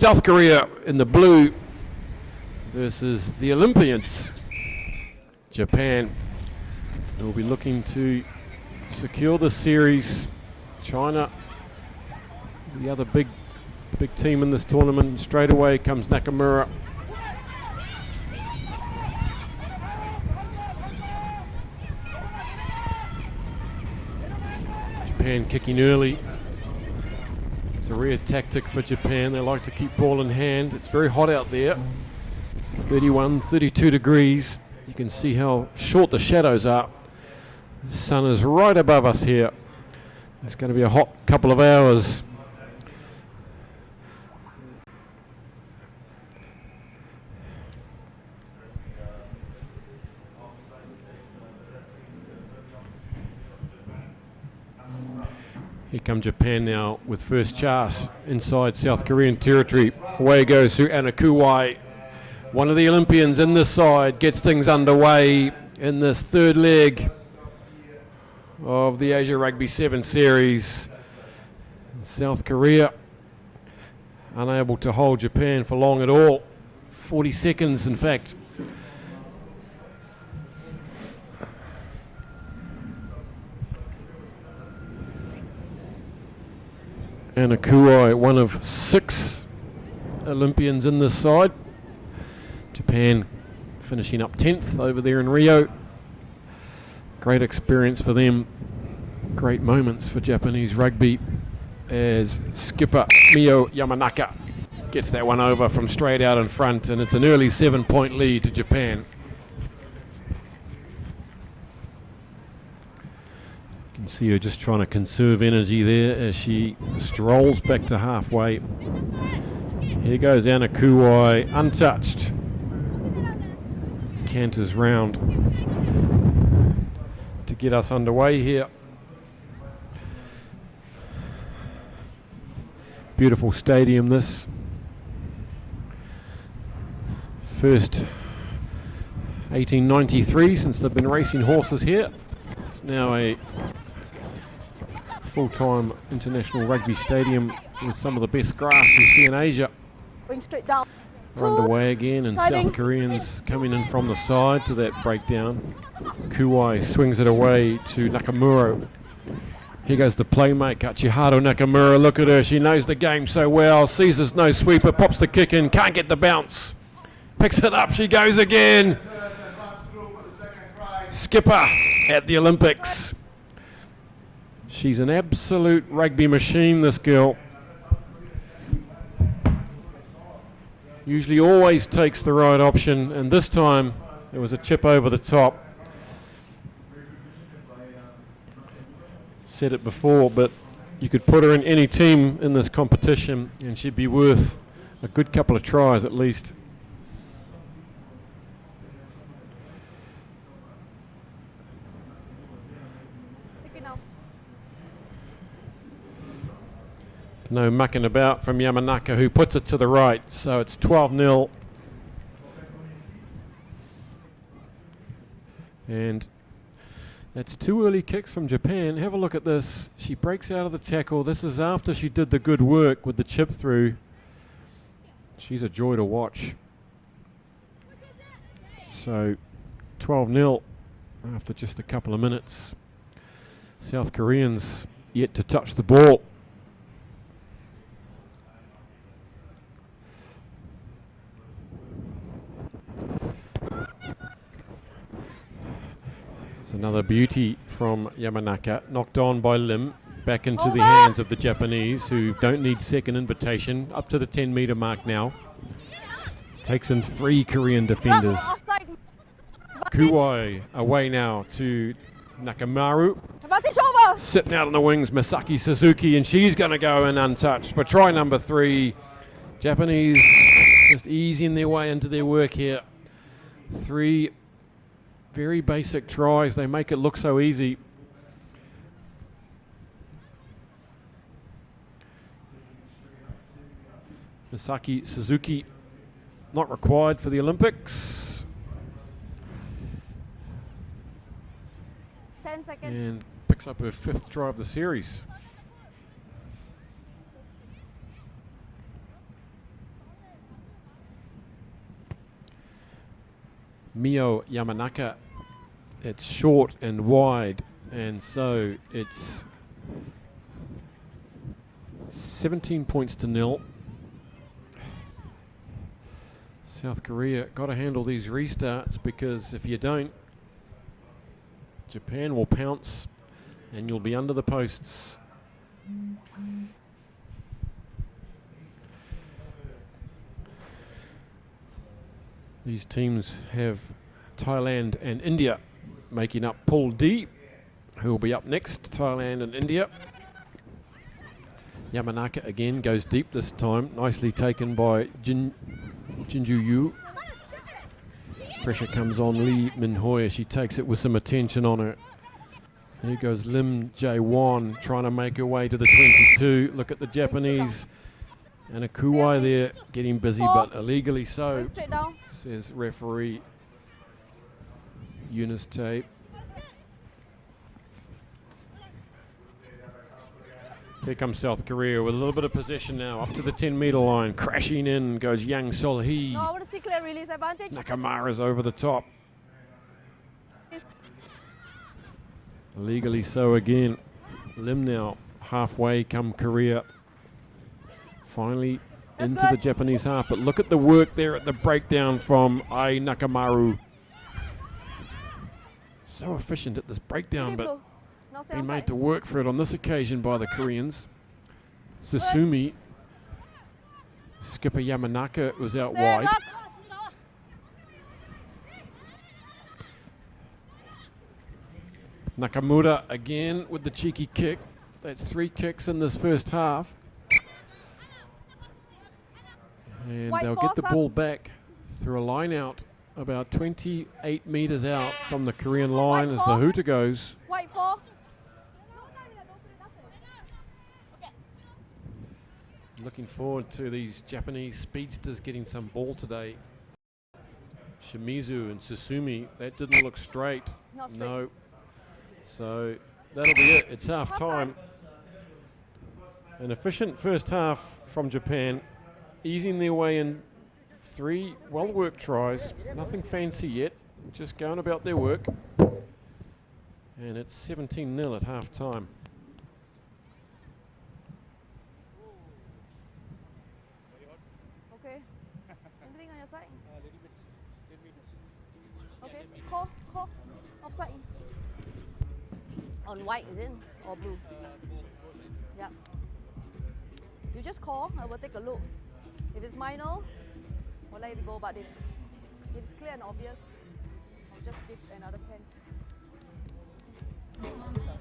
South Korea in the blue versus the Olympians. Japan will be looking to secure the series. China, the other big team in this tournament. Straight away comes Nakamura. Japan kicking early. It's a rare tactic for Japan. They like to keep ball in hand. It's very hot out there. 31, 32 degrees. You can see how short the shadows are. The sun is right above us here. It's going to be a hot couple of hours. Here come Japan now with first chance inside South Korean territory. Away goes through Anakuwai. One of the Olympians in this side gets things underway in this third leg of the Asia Rugby 7 series. South Korea unable to hold Japan for long at all. 40 seconds in fact. Anakuwai, one of 6 Olympians in this side. Japan finishing up 10th over there in Rio. Great experience for them. Great moments for Japanese rugby as skipper Mio Yamanaka gets that one over from straight out in front, and it's an early 7-point lead to Japan. You can see her just trying to conserve energy there as she strolls back to halfway. Here goes Anakuwai, untouched. Canters round to get us underway here. Beautiful stadium this. First 1893 since they've been racing horses here. It's now a full-time international rugby stadium with some of the best grass you see in Asia. We're underway again, and South Koreans coming in from the side to that breakdown. Kuwai swings it away to Nakamura. Here goes the playmaker, Chiharu Nakamura. Look at her, she knows the game so well. Sees there's no sweeper, pops the kick in, can't get the bounce. Picks it up, she goes again. Skipper at the Olympics. She's an absolute rugby machine, this girl. Usually always takes the right option, and this time there was a chip over the top. Said it before, but you could put her in any team in this competition and she'd be worth a good couple of tries at least. No mucking about from Yamanaka, who puts it to the right, so it's 12-0. And that's 2 early kicks from Japan. Have a look at this. She breaks out of the tackle. This is after she did the good work with the chip through. She's a joy to watch. So 12-0 after just a couple of minutes. South Koreans yet to touch the ball. Another beauty from Yamanaka, knocked on by Lim, back into the hands of the Japanese, who don't need second invitation, up to the 10-metre mark now. Takes in 3 Korean defenders. Kuwai away now to Nakamaru. Sitting out on the wings, Misaki Suzuki, and she's going to go in untouched for try number 3. Japanese just easing their way into their work here. 3 very basic tries. They make it look so easy. Misaki Suzuki not required for the Olympics. 10 seconds. And picks up her 5th try of the series. Mio Yamanaka. It's short and wide, and so it's 17 points to 0. South Korea got to handle these restarts, because if you don't, Japan will pounce and you'll be under the posts. These teams have Thailand and India making up Pool D, who will be up next, Thailand and India. Yamanaka again goes deep this time, nicely taken by Jinju Yu. Pressure comes on Lee Min Hoi. She takes it with some attention on her. Here goes Lim Jae-won trying to make her way to the 22. Look at the Japanese. And a Kuwai there getting busy, but illegally so, says referee Eunice Tate. Here comes South Korea with a little bit of possession now, up to the 10-meter line. Crashing in goes Yang Sol-hee. No, I want to see clear release advantage. Nakamura's over the top. Illegally so again. Lim now halfway come Korea. Finally into the Japanese half, but look at the work there at the breakdown from Ai Nakamaru. So efficient at this breakdown, but been made to work for it on this occasion by the Koreans. Susumi, skipper Yamanaka was out wide. Nakamura again with the cheeky kick. That's 3 kicks in this first half. And they'll get the ball back through a line out about 28 meters out from the Korean line as the hooter goes. White 4. Looking forward to these Japanese speedsters getting some ball today. Shimizu and Susumi, that didn't look straight. No. So that'll be it. It's half time. An efficient first half from Japan, easing their way in 3 well-worked tries. Nothing fancy yet, just going about their work. And it's 17-0 at half time. Okay. Anything on your side? Okay, call. Offside. On white, is it? Or blue? Yeah. You just call, I will take a look. If it's minor, we'll let it go, but if it's clear and obvious, I'll just give another 10. Anything?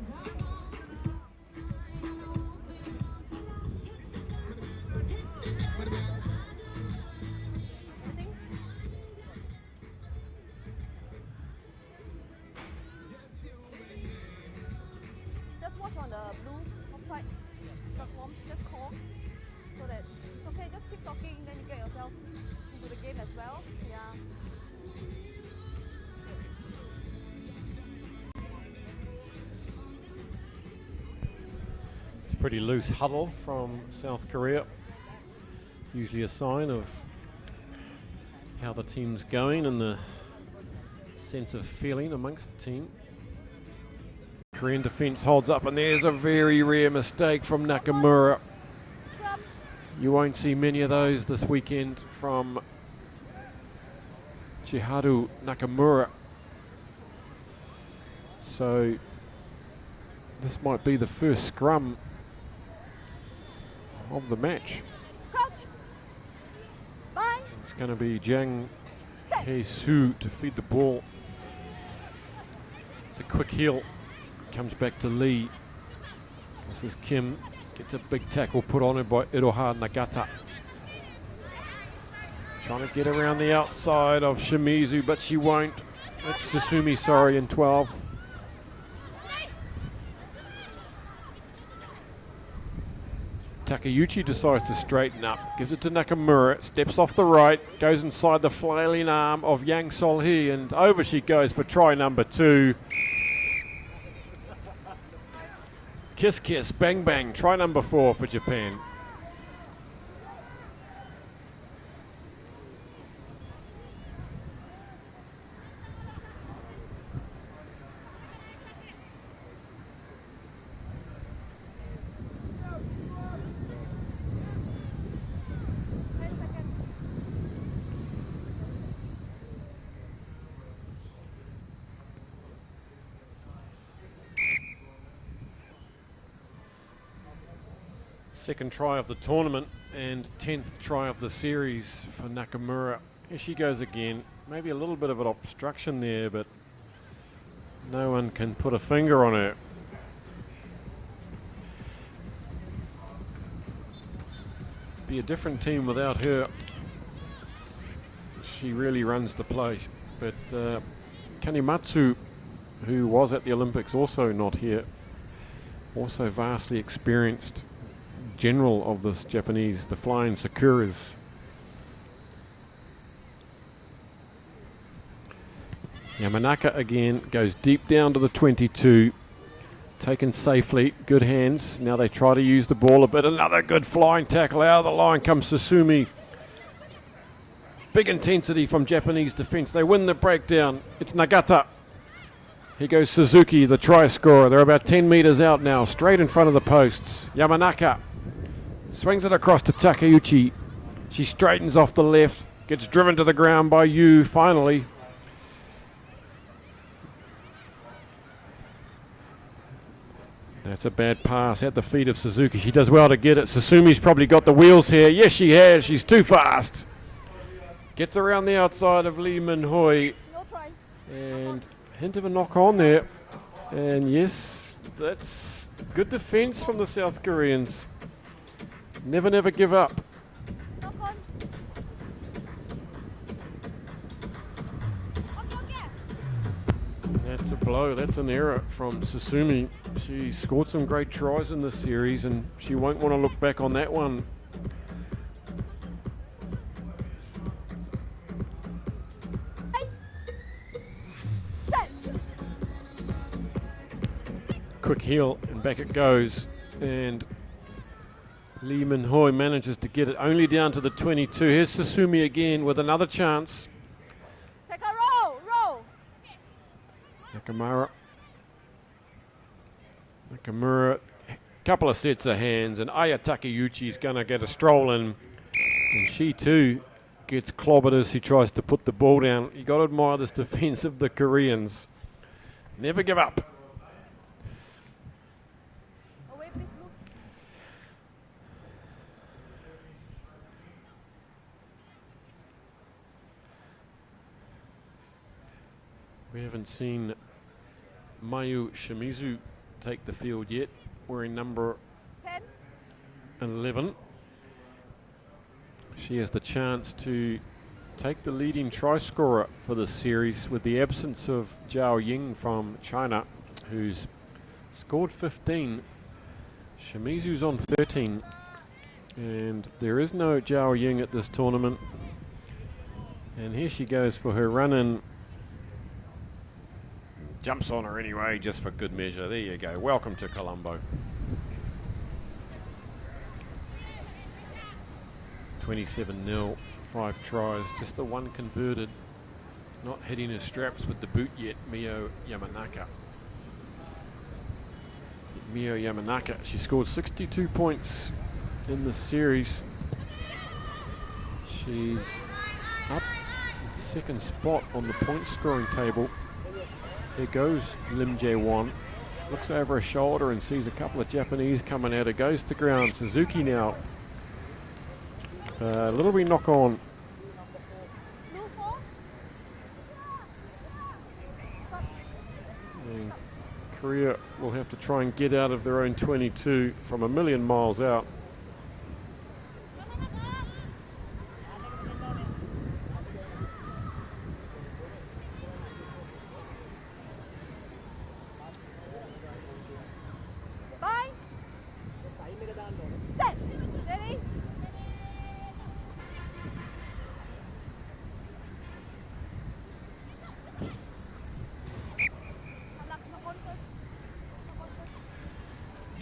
Just watch on the blue offside platform, just call. So that it's okay, just keep talking, then you get yourself into the game as well. Yeah. It's a pretty loose huddle from South Korea. Usually a sign of how the team's going and the sense of feeling amongst the team. Korean defense holds up, and there's a very rare mistake from Nakamura. You won't see many of those this weekend from Chiharu Nakamura. So this might be the first scrum of the match. Crouch. Bye. It's going to be Jang Hye-soo to feed the ball. It's a quick heel. Comes back to Lee. This is Kim. Gets a big tackle put on her by Iroha Nagata. Trying to get around the outside of Shimizu, but she won't. That's Susumi, sorry, in 12. Takeuchi decides to straighten up, gives it to Nakamura, steps off the right, goes inside the flailing arm of Yang Sol-hee, and over she goes for try number 2. Kiss, kiss, bang, bang. Try number 4 for Japan. Second try of the tournament and 10th try of the series for Nakamura. Here she goes again. Maybe a little bit of an obstruction there, but no one can put a finger on her. Be a different team without her. She really runs the place. But Kanematsu, who was at the Olympics, also not here. Also vastly experienced general of this Japanese, the flying Sakuras. Yamanaka again goes deep down to the 22. Taken safely, good hands. Now they try to use the ball a bit. Another good flying tackle. Out of the line comes Susumi. Big intensity from Japanese defense. They win the breakdown. It's Nagata. Here goes Suzuki, the try scorer. They're about 10 meters out now, straight in front of the posts. Yamanaka swings it across to Takeuchi. She straightens off the left, gets driven to the ground by Yu finally. That's a bad pass at the feet of Suzuki. She does well to get it. Susumi's probably got the wheels here. Yes, she has. She's too fast. Gets around the outside of Lee Min-hoi. No try. And hint of a knock on there. And yes, that's good defense from the South Koreans. Never, never give up. Knock on. Okay. That's a blow. That's an error from Susumi. She scored some great tries in this series, and she won't want to look back on that one. Set. Quick heel, and back it goes. And Lee Min-hoi manages to get it only down to the 22. Here's Susumi again with another chance. Take a roll. Nakamura, couple of sets of hands, and Aya Takeuchi's going to get a stroll in. And she too gets clobbered as she tries to put the ball down. You got to admire this defense of the Koreans. Never give up. Away, please, Blue. We haven't seen Mayu Shimizu take the field yet, wearing number 10. 11. She has the chance to take the leading try scorer for this series with the absence of Zhao Ying from China, who's scored 15. Shimizu's on 13, and there is no Zhao Ying at this tournament. And here she goes for her run in. Jumps on her anyway, just for good measure. There you go. Welcome to Colombo. 27-0, 5 tries, just the one converted. Not hitting her straps with the boot yet, Mio Yamanaka. Mio Yamanaka, she scored 62 points in the series. She's up in second spot on the point scoring table. There goes Lim Jae-won. Looks over her shoulder and sees a couple of Japanese coming at her. Goes to ground. Suzuki now. A little wee knock on. Blue 4. Stop. And Korea will have to try and get out of their own 22 from a million miles out. Bye. Set. Steady.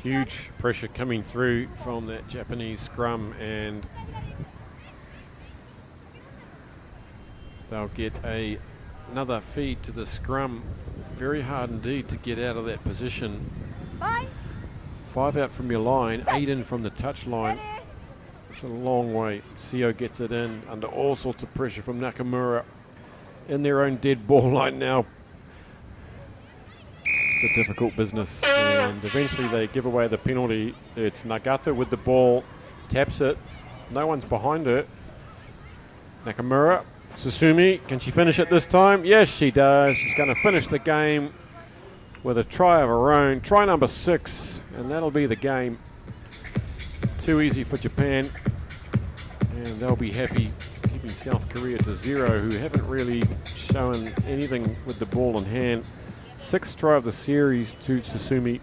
Huge pressure coming through from that Japanese scrum, and they'll get another feed to the scrum. Very hard indeed to get out of that position. Bye. 5 out from your line, 8 in from the touch line. Steady. It's a long way. Seo gets it in under all sorts of pressure from Nakamura in their own dead ball line now. It's a difficult business, and eventually they give away the penalty. It's Nagata with the ball, taps it, no one's behind her. Nakamura, Susumi, can she finish it this time? Yes, she does. She's going to finish the game with a try of her own, try number 6, and that'll be the game. Too easy for Japan, and they'll be happy keeping South Korea to 0, who haven't really shown anything with the ball in hand. 6th try of the series to Susumi.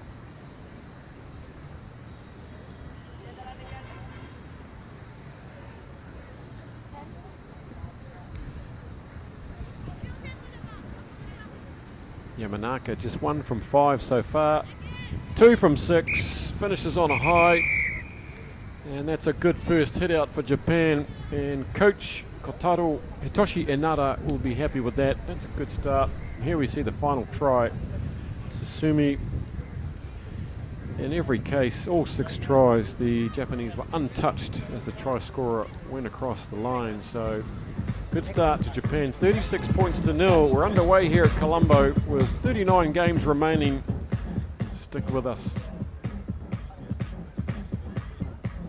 Yamanaka just 1 from 5 so far, 2 from 6, finishes on a high, and that's a good first hit out for Japan, and coach Kotaro Hitoshi Enara will be happy with that. That's a good start. Here we see the final try. Susumi, in every case, all 6 tries, the Japanese were untouched as the try scorer went across the line. So good start to Japan, 36 points to 0. We're underway here at Colombo with 39 games remaining. Stick with us.